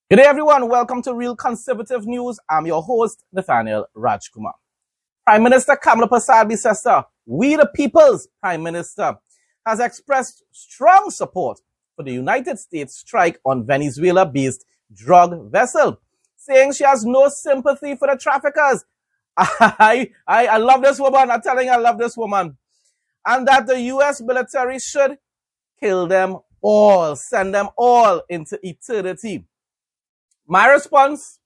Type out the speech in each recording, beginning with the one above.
Good day, everyone. Welcome to Real Conservative News. I'm your host, Nathaniel Rajkumar. Prime Minister Kamala Persad-Bissessor, we the people's Prime Minister, has expressed strong support for the United States strike on Venezuela-based drug vessel, saying she has no sympathy for the traffickers. I love this woman. I'm telling you, I love this woman. And that the U.S. military should kill them all, send them all into eternity. My response,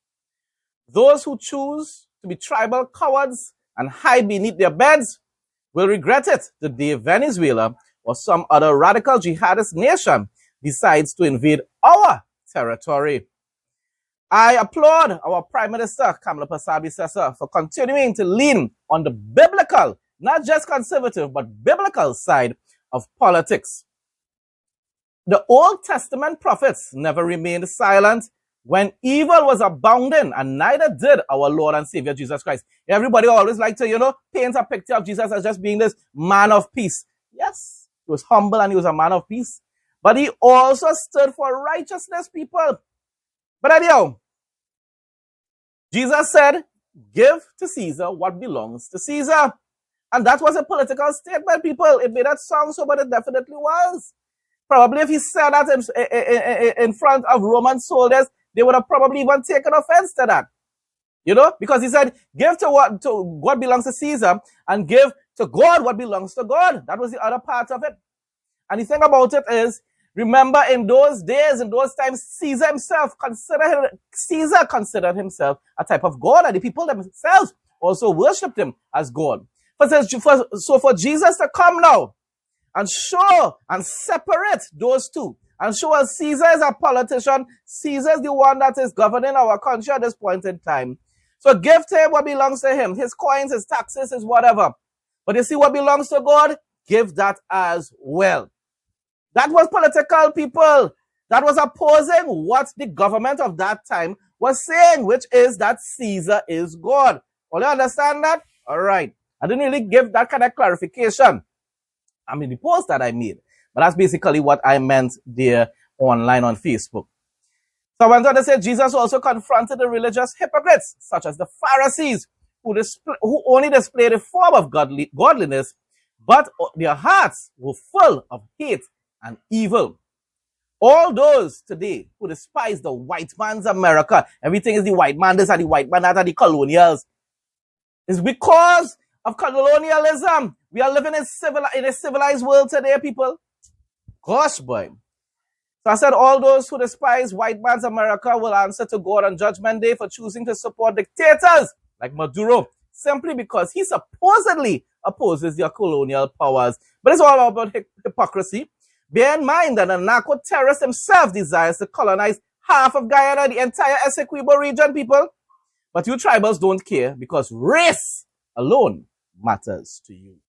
those who choose to be tribal cowards and hide beneath their beds will regret it the day Venezuela or some other radical jihadist nation decides to invade our territory. I applaud our Prime Minister, Kamala Persad-Bissessor, for continuing to lean on the biblical, not just conservative, but biblical side of politics. The Old Testament prophets never remained silent when evil was abounding, and neither did our Lord and Savior Jesus Christ. Everybody always like to, paint a picture of Jesus as just being this man of peace. Yes, he was humble and he was a man of peace. But he also stood for righteousness, people. But anyhow, Jesus said, give to Caesar what belongs to Caesar. And that was a political statement, people. It made that sound so, but it definitely was. Probably if he said that in front of Roman soldiers, they would have probably even taken offense to that. Because he said, give to what belongs to Caesar and give to God what belongs to God. That was the other part of it. And the thing about it is, remember in those days, in those times, Caesar considered himself a type of God, and the people themselves also worshipped him as God. So for Jesus to come now and show and separate those two, and show us Caesar is a politician. Caesar is the one that is governing our country at this point in time. So give to him what belongs to him. His coins, his taxes, his whatever. But you see what belongs to God? Give that as well. That was political, people. That was opposing what the government of that time was saying, which is that Caesar is God. All you understand that? All right. I didn't really give that kind of clarification. The post that I made. But that's basically what I meant there online on Facebook. So I went on to say Jesus also confronted the religious hypocrites, such as the Pharisees, who only displayed a form of godliness, but their hearts were full of hate and evil. All those today who despise the white man's America, everything is the white man this and the white man that and the colonials, is because of colonialism. We are living in a civilized world today, people. Gosh, boy. So I said all those who despise white man's America will answer to God on Judgment Day for choosing to support dictators like Maduro, simply because he supposedly opposes their colonial powers. But it's all about hypocrisy. Bear in mind that the narco-terrorist himself desires to colonize half of Guyana, the entire Essequibo region, people. But you tribals don't care because race alone matters to you.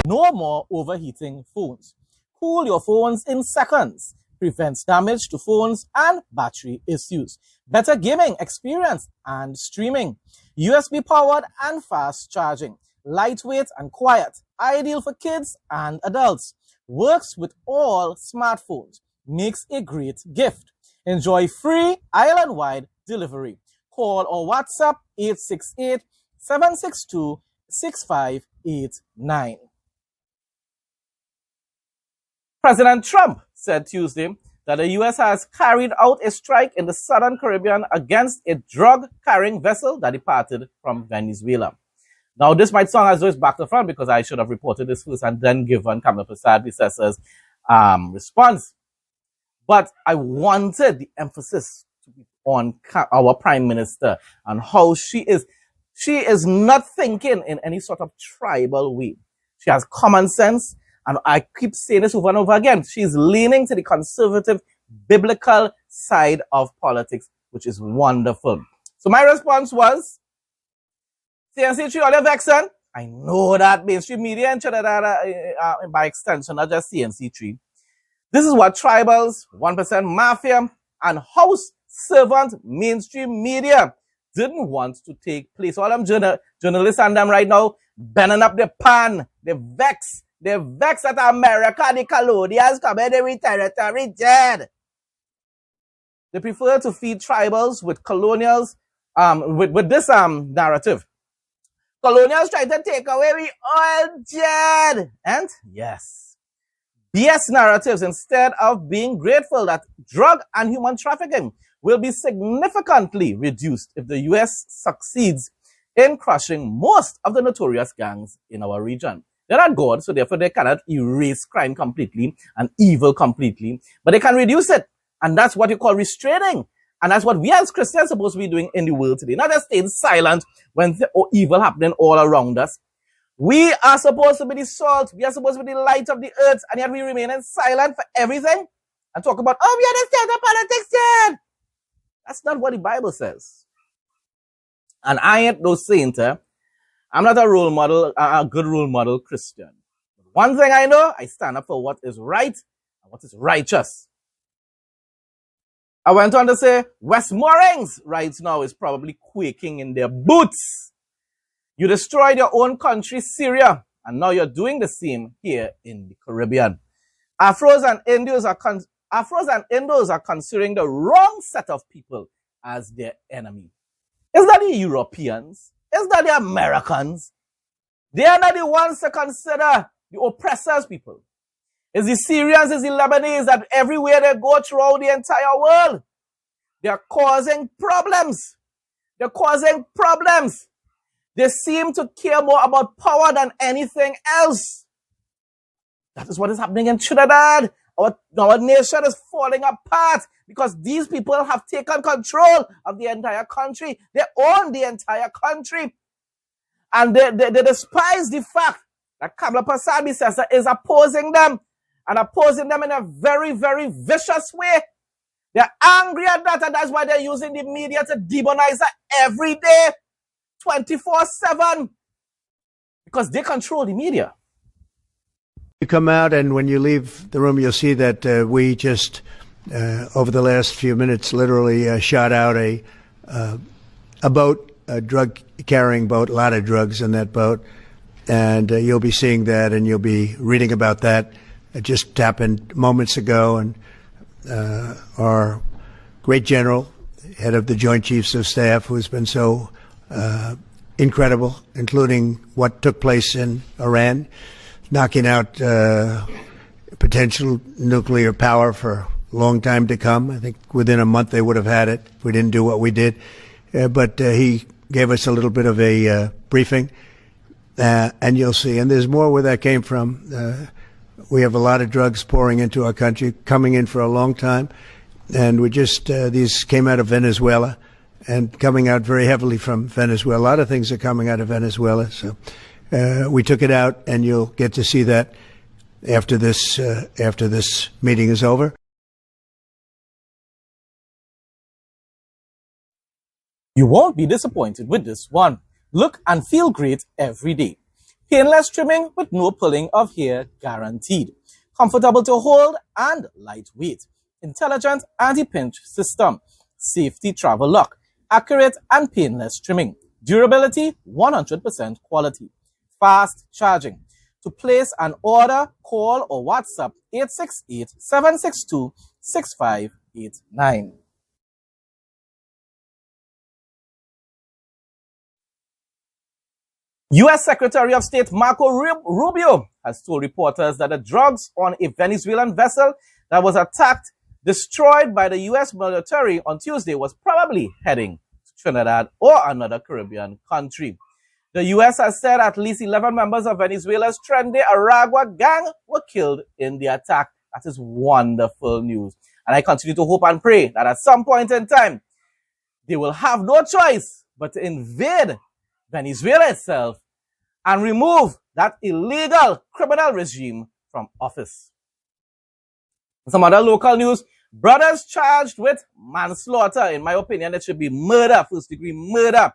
No more overheating phones. Cool your phones in seconds. Prevents damage to phones and battery issues. Better gaming experience and streaming. USB powered and fast charging. Lightweight and quiet. Ideal for kids and adults. Works with all smartphones. Makes a great gift. Enjoy free island-wide delivery. Call or WhatsApp 868-762-6589. President Trump said Tuesday that the U.S. has carried out a strike in the southern Caribbean against a drug-carrying vessel that departed from Venezuela. Now, this might sound as though it's back to front because I should have reported this first and then given Kamala Prasad-Bissessa's response. But I wanted the emphasis to be on our Prime Minister and how she is not thinking in any sort of tribal way. She has common sense. And I keep saying this over and over again. She's leaning to the conservative, biblical side of politics, which is wonderful. So my response was, CNC3, all your vexing? I know that mainstream media and by extension, not just CNC3. This is what tribals, 1% mafia, and house servant mainstream media didn't want to take place. All them journalists and them right now, bending up the pan, they vex at America, the colonials come in every territory dead. They prefer to feed tribals with colonials, with this narrative. Colonials try to take away we all dead. And yes, BS narratives instead of being grateful that drug and human trafficking will be significantly reduced if the U.S. succeeds in crushing most of the notorious gangs in our region. They're not God, so therefore they cannot erase crime completely and evil completely, but they can reduce it. And that's what you call restraining. And that's what we as Christians are supposed to be doing in the world today. Not just staying silent when evil happening all around us. We are supposed to be the salt. We are supposed to be the light of the earth. And yet we remain silent for everything and talk about, oh, we understand the politics then. That's not what the Bible says. And I ain't no saint. I'm not a role model, a good role model Christian. But one thing I know, I stand up for what is right and what is righteous. I went on to say, Westmoreans right now is probably quaking in their boots. You destroyed your own country, Syria, and now you're doing the same here in the Caribbean. Afros and Indos are considering the wrong set of people as their enemy. Is that the Europeans? Is that the Americans? They are not the ones to consider the oppressors people. It's the Syrians, it's the Lebanese that everywhere they go throughout the entire world, they are causing problems. They're causing problems. They seem to care more about power than anything else. That is what is happening in Trinidad. Our nation is falling apart because these people have taken control of the entire country. They own the entire country. And they despise the fact that Kamala Prasad-Bissessa is opposing them. And opposing them in a very, very vicious way. They're angry at that, and that's why they're using the media to demonize her every day, 24/7. Because they control the media. You come out, and when you leave the room, you'll see that we just, over the last few minutes, literally shot out a boat, a drug-carrying boat, a lot of drugs in that boat. And you'll be seeing that, and you'll be reading about that. It just happened moments ago, and our great general, head of the Joint Chiefs of Staff, who's been so incredible, including what took place in Iran, knocking out potential nuclear power for a long time to come. I think within a month they would have had it if we didn't do what we did. But he gave us a little bit of a briefing, and you'll see. And there's more where that came from. We have a lot of drugs pouring into our country, coming in for a long time. And we just, these came out of Venezuela and coming out very heavily from Venezuela. A lot of things are coming out of Venezuela. So we took it out, and you'll get to see that after this meeting is over. You won't be disappointed with this one. Look and feel great every day. Painless trimming with no pulling of hair guaranteed. Comfortable to hold and lightweight. Intelligent anti-pinch system. Safety travel lock. Accurate and painless trimming. Durability 100% quality. Fast charging. To place an order, call or WhatsApp 868-762-6589. U.S. Secretary of State Marco Rubio has told reporters that the drugs on a Venezuelan vessel that was attacked, destroyed by the U.S. military on Tuesday, was probably heading to Trinidad or another Caribbean country. The U.S. has said at least 11 members of Venezuela's Trendy Aragua gang were killed in the attack. That is wonderful news. And I continue to hope and pray that at some point in time, they will have no choice but to invade Venezuela itself and remove that illegal criminal regime from office. Some other local news. Brothers charged with manslaughter. In my opinion, it should be murder, first-degree murder.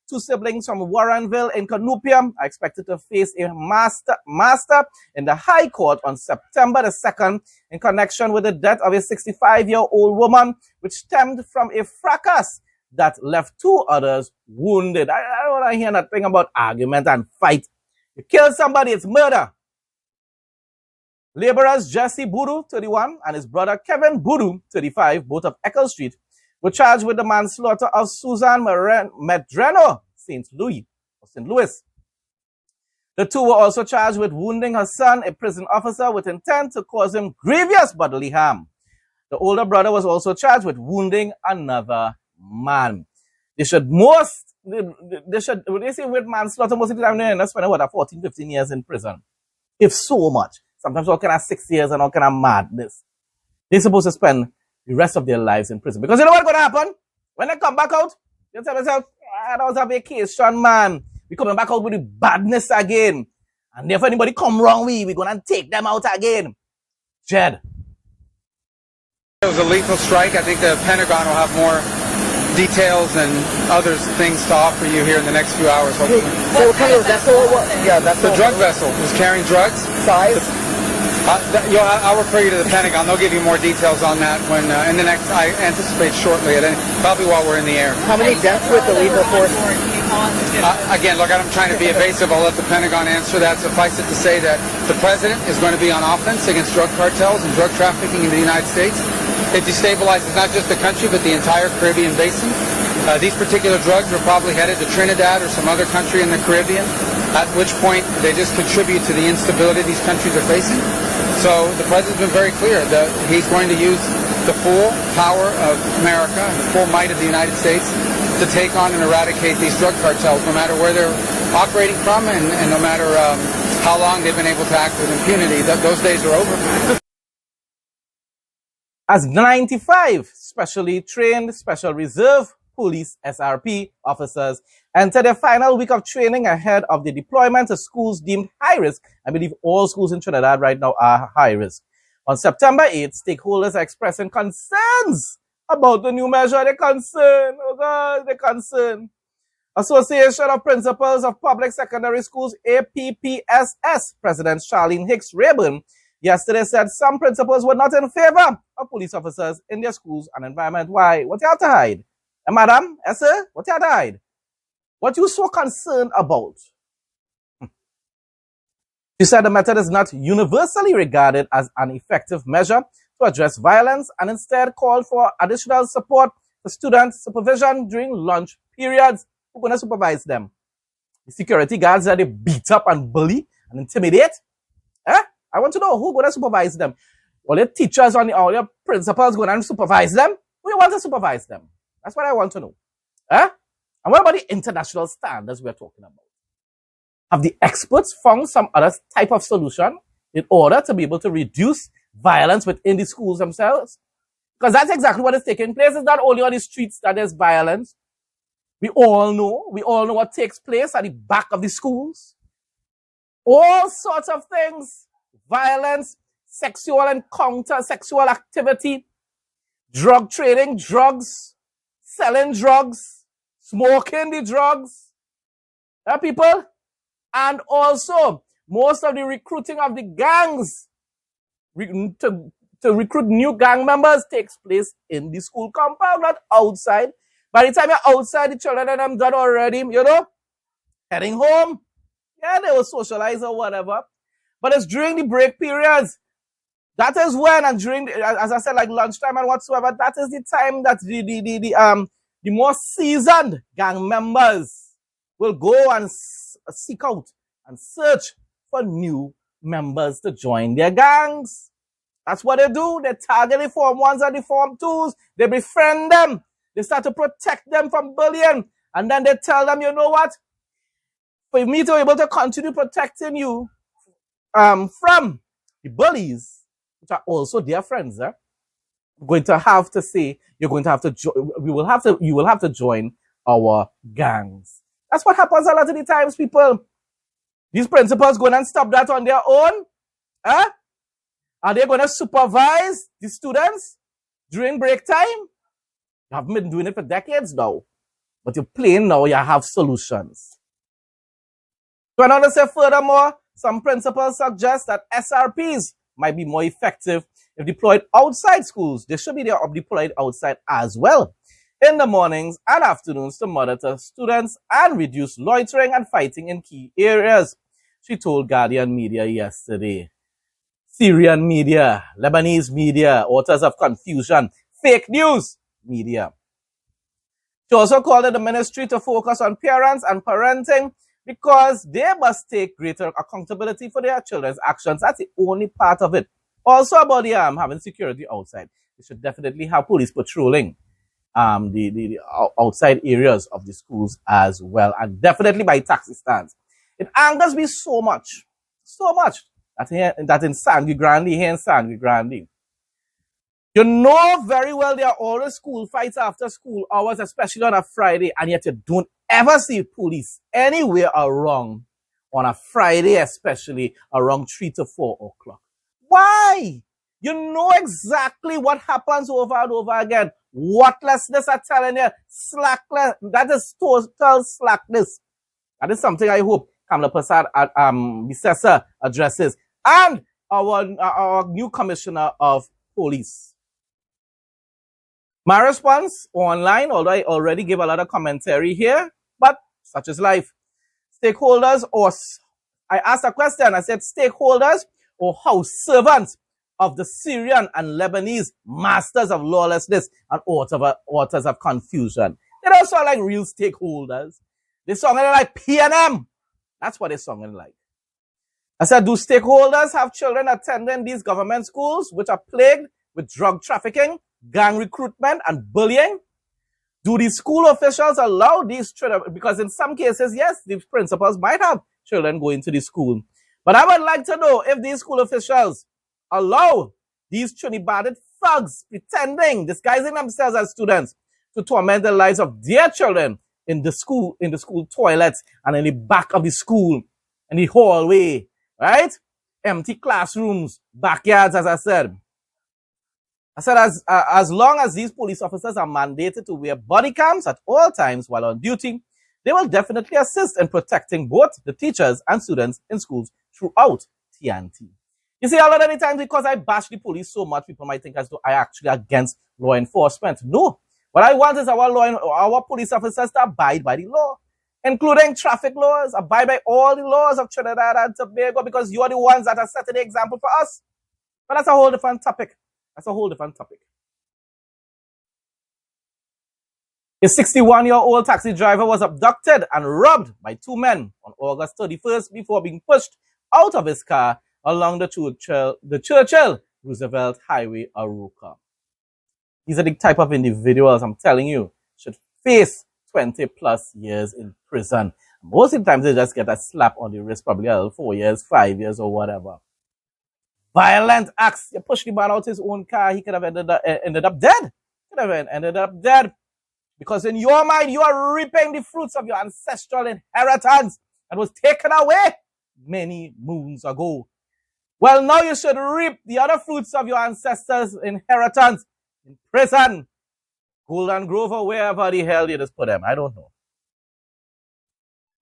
Two siblings from Warrenville in Canupium are expected to face a master in the High Court on September the 2nd in connection with the death of a 65-year-old woman, which stemmed from a fracas that left two others wounded. I don't want to hear nothing about argument and fight. You kill somebody, it's murder. Laborers Jesse Boodoo, 31, and his brother Kevin Boodoo, 35, both of Eccles Street, were charged with the manslaughter of Susan Medrano, St. Louis. The two were also charged with wounding her son, a prison officer, with intent to cause him grievous bodily harm. The older brother was also charged with wounding another man. They say with manslaughter, most of the time they end up spending, 14, 15 years in prison. If so much. Sometimes all kind of 6 years and all kind of madness. They're supposed to spend the rest of their lives in prison. Because you know what's going to happen? When they come back out, they tell themselves, that was a vacation, man. We're coming back out with the badness again. And if anybody come wrong, we're going to take them out again. Jed. It was a lethal strike. I think the Pentagon will have more details and other things to offer you here in the next few hours, hopefully. So what kind of vessel? Yeah, that's the drug vessel. It was carrying drugs. Size? I'll refer you to the Pentagon. They'll give you more details on that when in the next, I anticipate shortly, probably while we're in the air. How many deaths with the lethal force? Again, look, I'm trying to be evasive. I'll let the Pentagon answer that. Suffice it to say that the president is going to be on offense against drug cartels and drug trafficking in the United States. It destabilizes not just the country, but the entire Caribbean basin. These particular drugs are probably headed to Trinidad or some other country in the Caribbean, at which point they just contribute to the instability these countries are facing. So the president's been very clear that he's going to use the full power of America and the full might of the United States to take on and eradicate these drug cartels, no matter where they're operating from and no matter how long they've been able to act with impunity. Those days are over. As 95 specially trained Special Reserve Police SRP officers enter their final week of training ahead of the deployment to schools deemed high risk. I believe all schools in Trinidad right now are high risk. On September 8th, stakeholders are expressing concerns about the new measure. They're concerned. Oh God, they're concerned. Association of Principals of Public Secondary Schools, APPSS, President Charlene Hicks Rayburn, yesterday said some principals were not in favor of police officers in their schools and environment. Why? What you have to hide? Madam, sir, what you have to hide? What you so concerned about? She said the method is not universally regarded as an effective measure to address violence and instead called for additional support for student supervision during lunch periods. Who's going to supervise them? The security guards that they beat up and bully and intimidate? I want to know who's going to supervise them. All your teachers and all your principals going to supervise them? Who you want to supervise them? That's what I want to know. And what about the international standards we're talking about? Have the experts found some other type of solution in order to be able to reduce violence within the schools themselves? Because that's exactly what is taking place. It's not only on the streets that there's violence. We all know what takes place at the back of the schools. All sorts of things. Violence, sexual encounter, sexual activity, drug trading, drugs, selling drugs, smoking the drugs. People? And also, most of the recruiting of the gangs to recruit new gang members takes place in the school compound, not outside. By the time you're outside, the children and them done already, heading home. Yeah, they will socialize or whatever. But it's during the break periods. That is when, and during, as I said, like lunchtime and whatsoever, that is the time that the more seasoned gang members will go and seek out and search for new members to join their gangs. That's what they do. They target the Form 1s and the Form 2s. They befriend them. They start to protect them from bullying. And then they tell them, you know what? For me to be able to continue protecting you from the bullies, which are also their friends, you're going to have to say, you will have to join our gangs. That's what happens a lot of the times, people. These principals go and stop that on their own. Are they going to supervise the students during break time? You haven't been doing it for decades now. But you're playing now, you have solutions. So I want to say furthermore, some principals suggest that SRPs might be more effective if deployed outside schools. They should be deployed outside as well, in the mornings and afternoons, to monitor students and reduce loitering and fighting in key areas, she told Guardian Media yesterday. Syrian media, Lebanese media, authors of confusion, fake news media. She also called on the ministry to focus on parents and parenting because they must take greater accountability for their children's actions. That's the only part of it. Also about the having security outside. They should definitely have police patrolling the outside areas of the schools as well, and definitely by taxi stands. It angers me so much, that in Sangre Grande, here in Sangre Grande, you know very well there are always school fights after school hours, especially on a Friday, and yet you don't ever see police anywhere around on a Friday, especially around 3 to 4 o'clock. Why? You know exactly what happens over and over again. Whatlessness, I'm telling you. Slackness. That is total slackness. That is something I hope Kamala Prasad Bisesa addresses. And our new commissioner of police. My response online, although I already gave a lot of commentary here, but such is life. Stakeholders, or I asked a question, I said stakeholders or house servants of the Syrian and Lebanese masters of lawlessness and authors of confusion. They don't sound like real stakeholders. They sound like PNM. That's what they sound like. I said, do stakeholders have children attending these government schools which are plagued with drug trafficking, gang recruitment, and bullying? Do the school officials allow these children? Because in some cases, yes, the principals might have children going to the school. But I would like to know if these school officials allow these Trinidad thugs pretending, disguising themselves as students, to torment the lives of their children in the school toilets and in the back of the school, in the hallway, right? Empty classrooms, backyards, as I said. I said, as long as these police officers are mandated to wear body cams at all times while on duty, they will definitely assist in protecting both the teachers and students in schools throughout TNT. You see, a lot of the times, because I bash the police so much, people might think as though I actually against law enforcement. No. What I want is our police officers to abide by the law, including traffic laws, abide by all the laws of Trinidad and Tobago, because you are the ones that are setting the example for us. But that's a whole different topic. That's a whole different topic. A 61-year-old taxi driver was abducted and robbed by two men on August 31st before being pushed out of his car along the Churchill Roosevelt Highway, Aroka. These are the type of individuals, I'm telling you, should face 20 plus years in prison. Most of the times they just get a slap on the wrist, probably 4 years, 5 years, or whatever. Violent acts. You push the man out his own car, he could have ended up dead. Could have ended up dead. Because in your mind, you are reaping the fruits of your ancestral inheritance that was taken away many moons ago. Well, now you should reap the other fruits of your ancestors' inheritance in prison, Golden Grove, or wherever the hell you just put them. I don't know.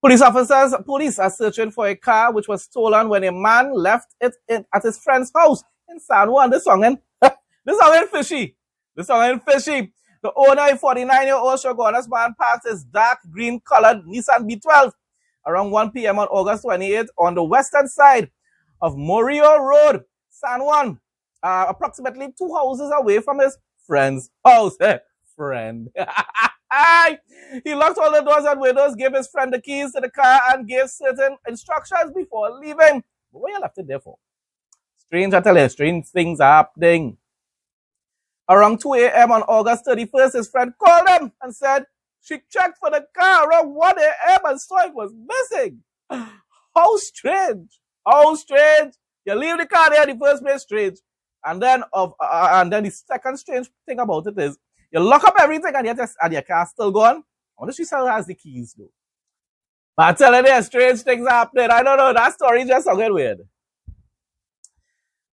Police are searching for a car which was stolen when a man left it at his friend's house in San Juan. This song ain't fishy. The owner, a 49-year-old Shogunas man, parked his dark green colored Nissan B12 around 1 p.m. on August 28th on the western side of Morio Road, San Juan, approximately 2 houses away from his friend's house. Friend. He locked all the doors and windows, gave his friend the keys to the car, and gave certain instructions before leaving. But what you left it there for? Strange, I tell you, strange things are happening. Around 2 a.m. on August 31st, his friend called him and said she checked for the car around 1 a.m. and saw it was missing. How strange. How strange. You leave the car there in the first place, strange. And then the second strange thing about it is, you lock up everything and your car's still gone. I wonder if she still has the keys, though. But I tell you, there's strange things happening. I don't know. That story just sounded weird.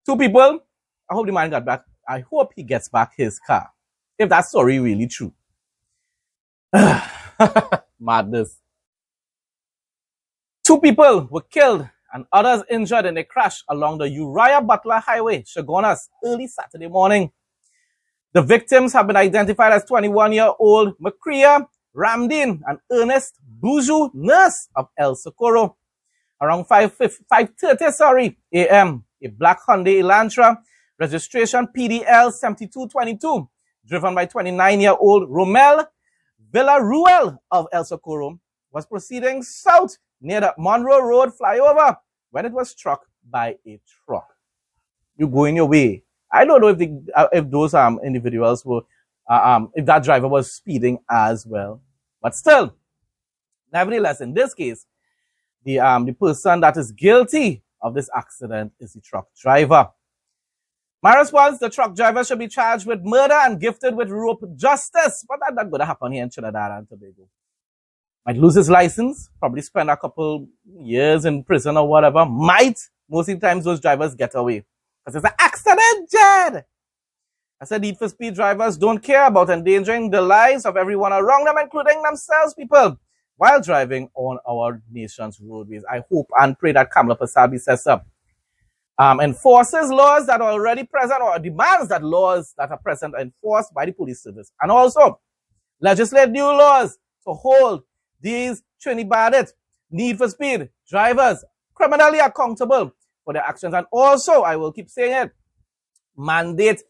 2 people. I hope the man got back. I hope he gets back his car. If that story really true. Madness. 2 people were killed and others injured in a crash along the Uriah Butler Highway, Chaguanas, early Saturday morning. The victims have been identified as 21-year-old Macria Ramdin and Ernest Buju, nurse of El Socorro. Around 5:30 a.m., a black Hyundai Elantra, registration PDL 7222, driven by 29-year-old Romel Villaruel of El Socorro, was proceeding south near the Monroe Road flyover when it was struck by a truck. You going your way. I don't know if those individuals were, if that driver was speeding as well. But still, nevertheless, in this case, the person that is guilty of this accident is the truck driver. My response, the truck driver should be charged with murder and gifted with rope justice. But that's not going to happen here in Trinidad and Tobago. Might lose his license, probably spend a couple years in prison or whatever. Might. Most of the times those drivers get away. Because it's an accident, Jed. I said Need for Speed drivers don't care about endangering the lives of everyone around them, including themselves, people, while driving on our nation's roadways. I hope and pray that Kamala Pasabi sets up, enforces laws that are already present or demands that laws that are present are enforced by the police service. And also legislate new laws to hold these Trinidad Need for Speed drivers criminally accountable for their actions. And also, I will keep saying it, mandate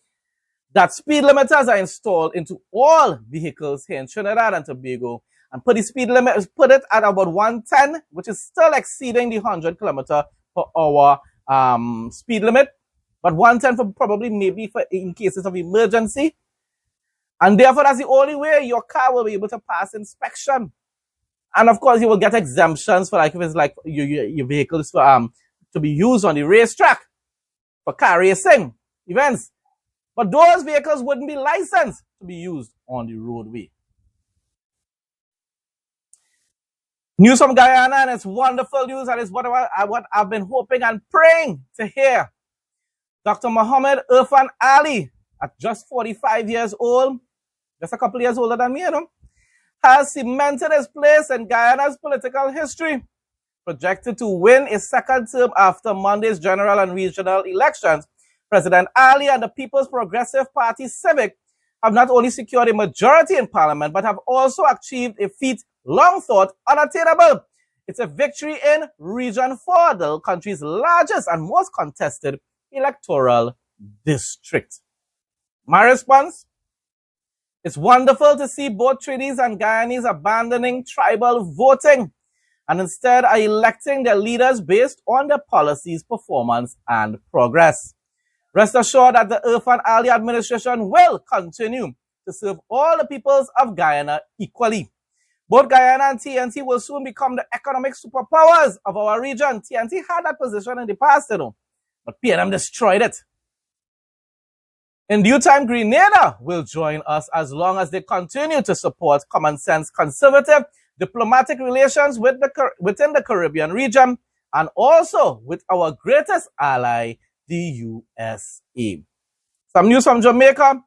that speed limiters are installed into all vehicles here in Trinidad and Tobago, and put the speed limit, put it at about 110, which is still exceeding the 100 kilometer per hour speed limit, but 110 for probably maybe for in cases of emergency. And therefore, that's the only way your car will be able to pass inspection. And of course, you will get exemptions for, like, if it's like your vehicle is for to be used on the racetrack for car racing events. But those vehicles wouldn't be licensed to be used on the roadway. News from Guyana, and it's wonderful news, and it's what I've been hoping and praying to hear. Dr. Muhammad Irfan Ali, at just 45 years old, just a couple years older than me, has cemented his place in Guyana's political history, projected to win a second term after Monday's general and regional elections. President Ali and the People's Progressive Party Civic have not only secured a majority in parliament, but have also achieved a feat long thought unattainable. It's a victory in Region 4, the country's largest and most contested electoral district. My response? It's wonderful to see both Trinis and Guyanese abandoning tribal voting and instead are electing their leaders based on their policies, performance, and progress. Rest assured that the Irfan Ali administration will continue to serve all the peoples of Guyana equally. Both Guyana and TNT will soon become the economic superpowers of our region. TNT had that position in the past, but PNM destroyed it. In due time, Grenada will join us as long as they continue to support common sense, conservative diplomatic relations within the Caribbean region and also with our greatest ally, the USA. Some news from Jamaica.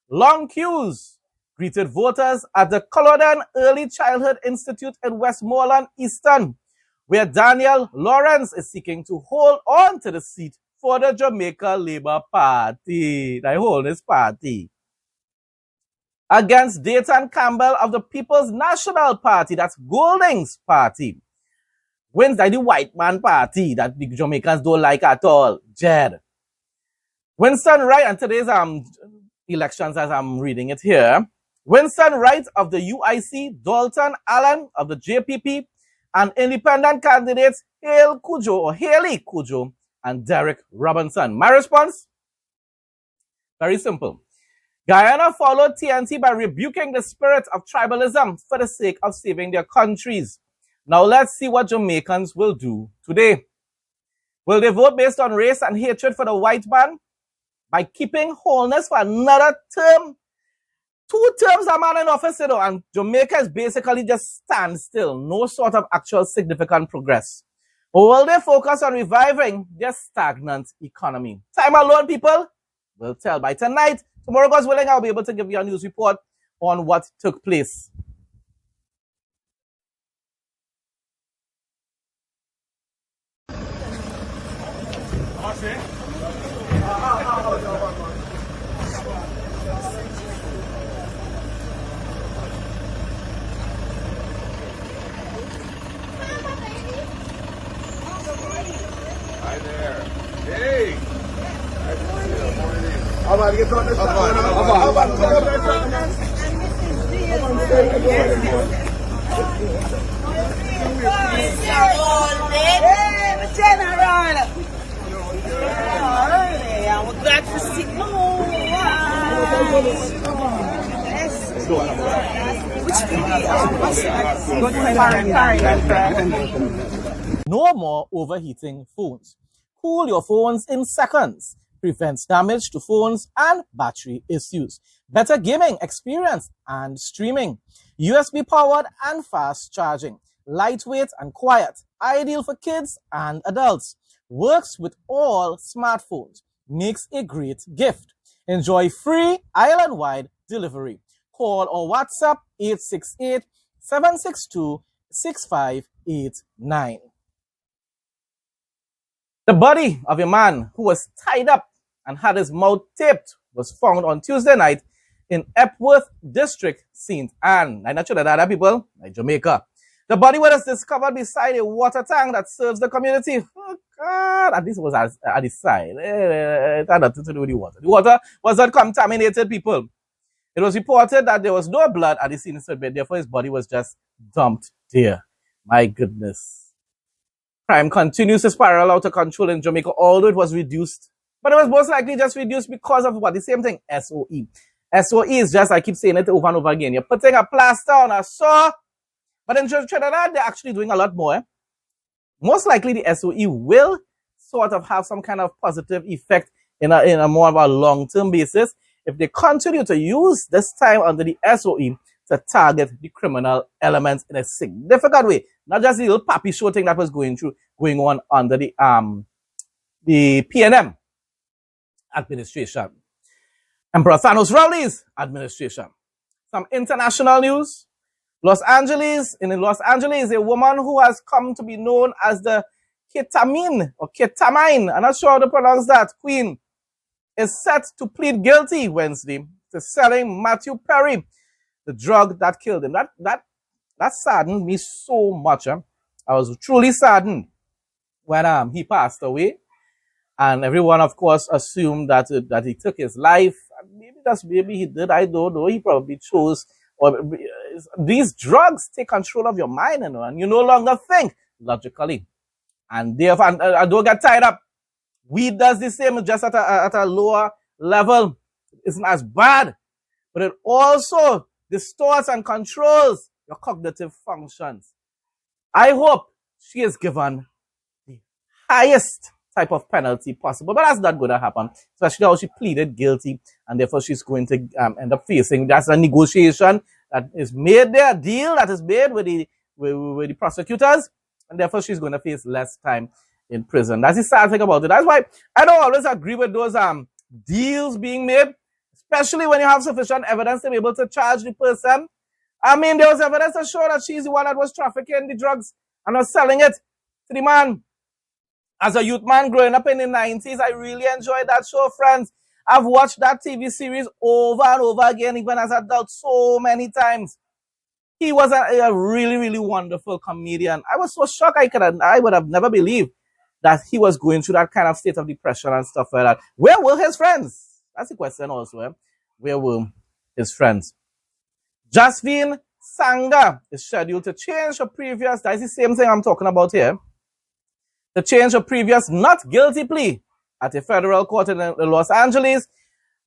Long queues greeted voters at the Culloden Early Childhood Institute in Westmoreland Eastern, where Daniel Lawrence is seeking to hold on to the seat for the Jamaica Labour Party. They hold this party against Dayton Campbell of the People's National Party, that's Golding's party. Wins by the white man party that the Jamaicans don't like at all. Jed. Winston Wright, and today's elections, as I'm reading it here, Winston Wright of the UIC, Dalton Allen of the JPP, and independent candidates Haley Cujo and Derek Robinson. My response? Very simple. Guyana followed TNT by rebuking the spirit of tribalism for the sake of saving their countries. Now let's see what Jamaicans will do today. Will they vote based on race and hatred for the white man? By keeping wholeness for another term? 2 terms a man in office, and Jamaica is basically just standstill, no sort of actual significant progress. Or will they focus on reviving their stagnant economy? Time alone, people, will tell. By tonight, tomorrow, God's willing, I'll be able to give you a news report on what took place. Hi there. Hey. I'm about to get on this. I'm about to turn up I'm glad to see No more overheating phones. Cool your phones in seconds. Prevents damage to phones and battery issues. Better gaming experience and streaming. USB powered and fast charging. Lightweight and quiet. Ideal for kids and adults. Works with all smartphones. Makes a great gift. Enjoy free island-wide delivery. Call or WhatsApp 868-762-6589. The body of a man who was tied up and had his mouth taped was found on Tuesday night in Epworth District, St. Anne. I'm not sure that other people, like Jamaica. The body was discovered beside a water tank that serves the community. Oh, God. At least it was at the side. It had nothing to do with the water. The water was not contaminated, people. It was reported that there was no blood at the scene, so therefore his body was just dumped there. My goodness. Crime continues to spiral out of control in Jamaica, although it was reduced. But it was most likely just reduced because of what? The same thing, SOE. SOE is just, I keep saying it over and over again. You're putting a plaster on a sore. But in Trinidad, they're actually doing a lot more. Most likely the SOE will sort of have some kind of positive effect in a more of a long-term basis if they continue to use this time under the SOE to target the criminal elements in a significant way. Not just the little pappy show thing that was going on under the PNM administration. Emperor Thanos Rowley's administration. Some international news. In Los Angeles, a woman who has come to be known as the ketamine, I'm not sure how to pronounce that, queen, is set to plead guilty Wednesday to selling Matthew Perry, the drug that killed him. That saddened me so much. I was truly saddened when he passed away. And everyone, of course, assumed that he took his life. Maybe he did. I don't know. He probably chose. Or these drugs take control of your mind, and you no longer think logically. And therefore, I don't get tied up. Weed does the same, just at a lower level. It's not as bad, but it also distorts and controls your cognitive functions. I hope she is given the highest type of penalty possible, but that's not going to happen, especially how she pleaded guilty, and therefore she's going to end up facing, that's a negotiation that is made there, a deal that is made with the prosecutors, and therefore she's going to face less time in prison. That's the sad thing about it. That's why I don't always agree with those deals being made, especially when you have sufficient evidence to be able to charge the person. I mean, there was evidence to show that she's the one that was trafficking the drugs and was selling it to the man. As a youth man growing up in the 90s, I really enjoyed that show, friends. I've watched that TV series over and over again, even as an adult, so many times. He was a really, really wonderful comedian. I was so shocked I would have never believed that he was going through that kind of state of depression and stuff like that. Where were his friends? That's the question also. Where were his friends? Jasveen Sangha is scheduled to change her previous, that is the same thing I'm talking about here, to change her previous not guilty plea at a federal court in Los Angeles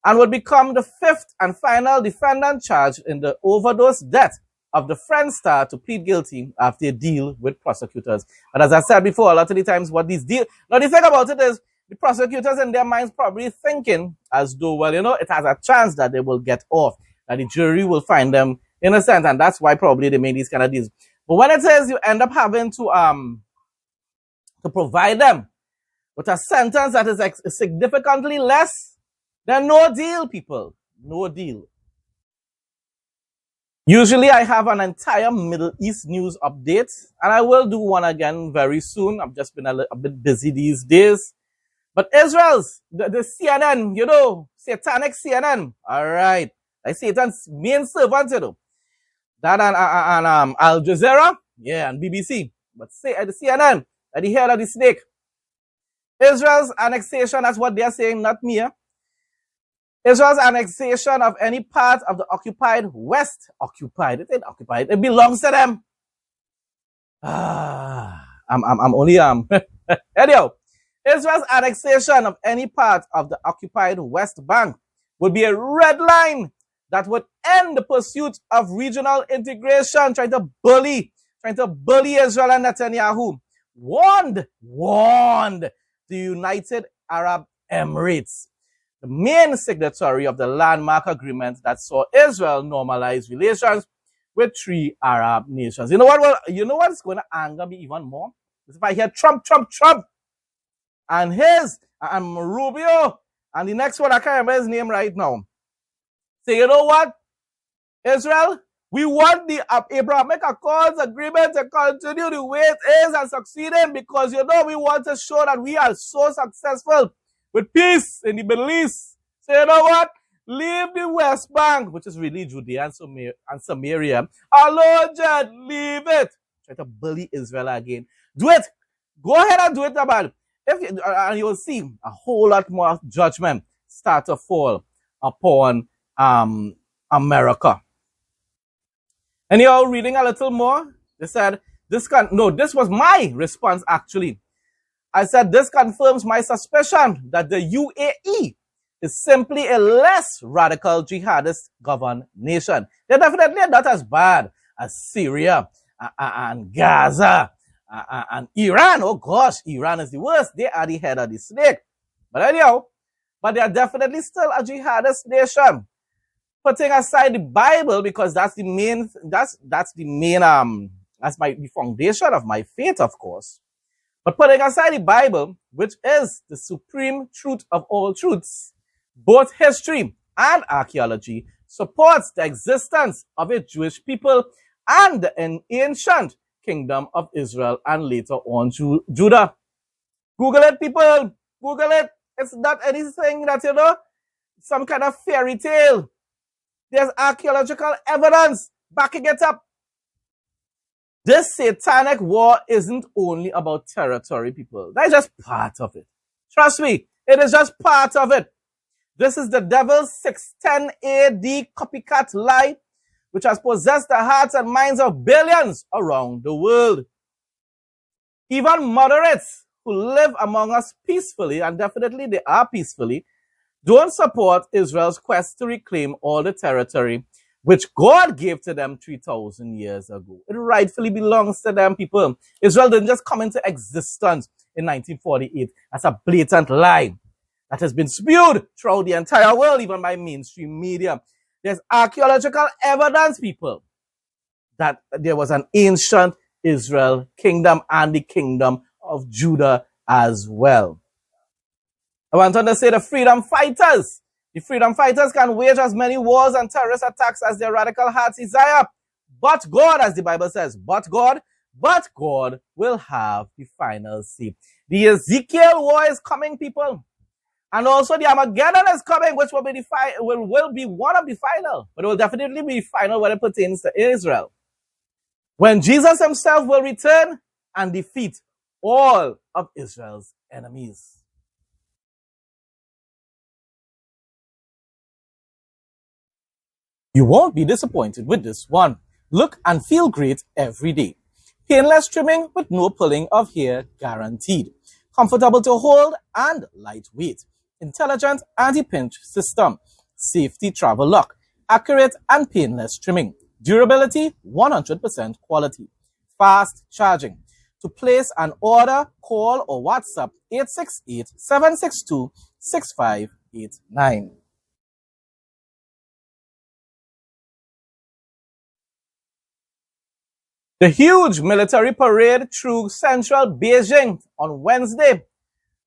and will become the fifth and final defendant charged in the overdose death of the Friend star to plead guilty after a deal with prosecutors. But as I said before, a lot of the times what these deal, now the thing about it is, the prosecutors in their minds probably thinking as though, well, you know, it has a chance that they will get off, that the jury will find them innocent, and that's why probably they made these kind of deals. But when it says you end up having to provide them with a sentence that is significantly less, then no deal, people. No deal. Usually I have an entire Middle East news update, and I will do one again very soon. I've just been a bit busy these days. But Israel's, the CNN, you know, satanic CNN, all right. Like Satan's main servant, you know. That and Al Jazeera, yeah, and BBC. But say at the CNN, at the head of the snake. Israel's annexation, that's what they're saying, not me. Israel's annexation of any part of the occupied West, occupied, it ain't occupied, it belongs to them. I'm only, anyhow, Israel's annexation of any part of the occupied West Bank would be a red line that would end the pursuit of regional integration, trying to bully Israel and Netanyahu. Warned the United Arab Emirates, the main signatory of the landmark agreement that saw Israel normalize relations with 3 Arab nations. You know what's going to anger me even more? Is if I hear Trump, and Rubio, and the next one, I can't remember his name right now. Say, you know what? Israel, we want the Abrahamic Accords agreement to continue the way it is and succeeding because, you know, we want to show that we are so successful with peace in the Middle East. So, you know what? Leave the West Bank, which is really Judea and Samaria, alone, Jed. Leave it. Try to bully Israel again. Do it. Go ahead and do it, man. And you'll see a whole lot more judgment start to fall upon America. And you're reading a little more. They said, this was my response actually. I said, this confirms my suspicion that the UAE is simply a less radical jihadist governed nation. They're definitely not as bad as Syria and Gaza and Iran. Oh gosh, Iran is the worst. They are the head of the snake. But anyhow, they are definitely still a jihadist nation. Putting aside the Bible, because that's the foundation of my faith, of course. But putting aside the Bible, which is the supreme truth of all truths, both history and archaeology supports the existence of a Jewish people and an ancient kingdom of Israel and later on Judah. Google it, people. Google it. It's not anything that, you know, some kind of fairy tale. There's archaeological evidence backing it up. This satanic war isn't only about territory, people. That's just part of it. Trust me, it is just part of it. This is the devil's 610 AD copycat lie, which has possessed the hearts and minds of billions around the world. Even moderates who live among us peacefully, and definitely they are peacefully, don't support Israel's quest to reclaim all the territory which God gave to them 3,000 years ago. It rightfully belongs to them, people. Israel didn't just come into existence in 1948. That's a blatant lie that has been spewed throughout the entire world, even by mainstream media. There's archaeological evidence, people, that there was an ancient Israel kingdom and the kingdom of Judah as well. I want to say the freedom fighters can wage as many wars and terrorist attacks as their radical hearts desire. But God, as the Bible says, but God will have the final say. The Ezekiel war is coming, people. And also the Armageddon is coming, which will be one of the final. But it will definitely be final when it pertains to Israel. When Jesus himself will return and defeat all of Israel's enemies. You won't be disappointed with this one. Look and feel great every day. Painless trimming with no pulling of hair guaranteed. Comfortable to hold and lightweight. Intelligent anti-pinch system. Safety travel lock. Accurate and painless trimming. Durability 100% quality. Fast charging. To place an order, call or WhatsApp 868-762-6589. The huge military parade through central Beijing on Wednesday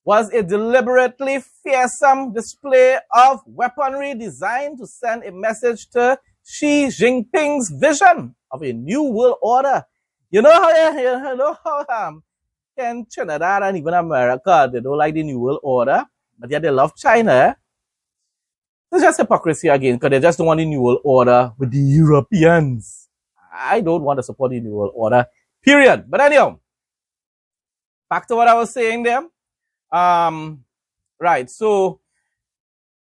was a deliberately fearsome display of weaponry designed to send a message to Xi Jinping's vision of a new world order. You know how in Trinidad and even America, they don't like the new world order, but yet they love China. It's just hypocrisy again, because they just don't want the new world order with the Europeans. I don't want to support the New World Order, period. But anyhow, back to what I was saying there. Right, so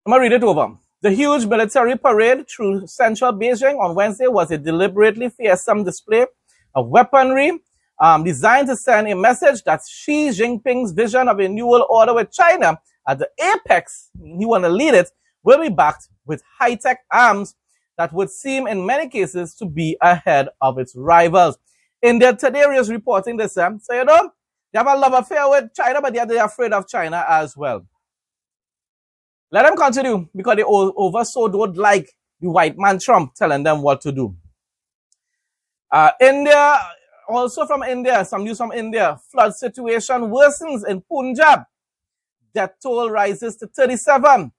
I'm going to read it over. The huge military parade through central Beijing on Wednesday was a deliberately fearsome display of weaponry designed to send a message that Xi Jinping's vision of a New World Order with China at the apex, he want to lead it, will be backed with high-tech arms that would seem in many cases to be ahead of its rivals. India today is reporting this. So, you know, they have a love affair with China, but they're afraid of China as well. Let them continue, because they over so don't like the white man Trump telling them what to do. India, also from India, some news from India. Flood situation worsens in Punjab. Death toll rises to 37.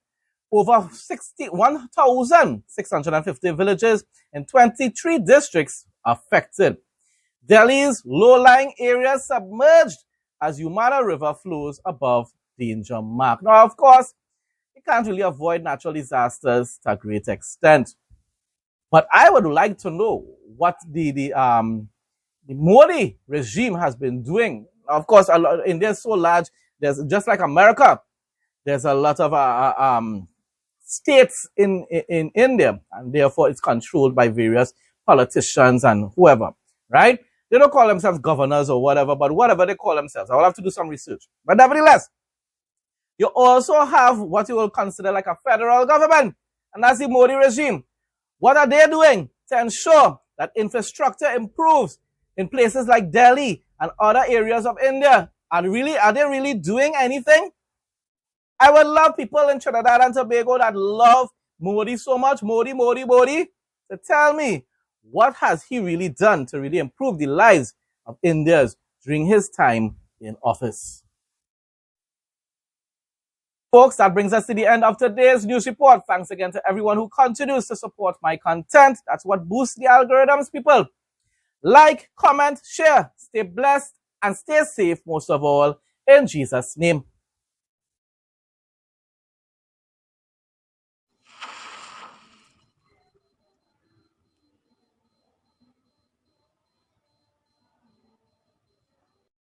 Over 1,650 villages in 23 districts affected. Delhi's low-lying areas submerged as Yamuna River flows above danger mark. Now, of course, you can't really avoid natural disasters to a great extent. But I would like to know what the Modi regime has been doing. Of course, India is so large. There's just like America. There's a lot of states in India, and therefore it's controlled by various politicians and whoever, right? They don't call themselves governors or whatever, but whatever they call themselves. I will have to do some research. But nevertheless, you also have what you will consider like a federal government, and that's the Modi regime. What are they doing to ensure that infrastructure improves in places like Delhi and other areas of India? And really, are they really doing anything? I would love people in Trinidad and Tobago that love Modi so much, Modi, to tell me, what has he really done to really improve the lives of Indians during his time in office? Folks, that brings us to the end of today's news report. Thanks again to everyone who continues to support my content. That's what boosts the algorithms, people. Like, comment, share, stay blessed, and stay safe, most of all, in Jesus' name.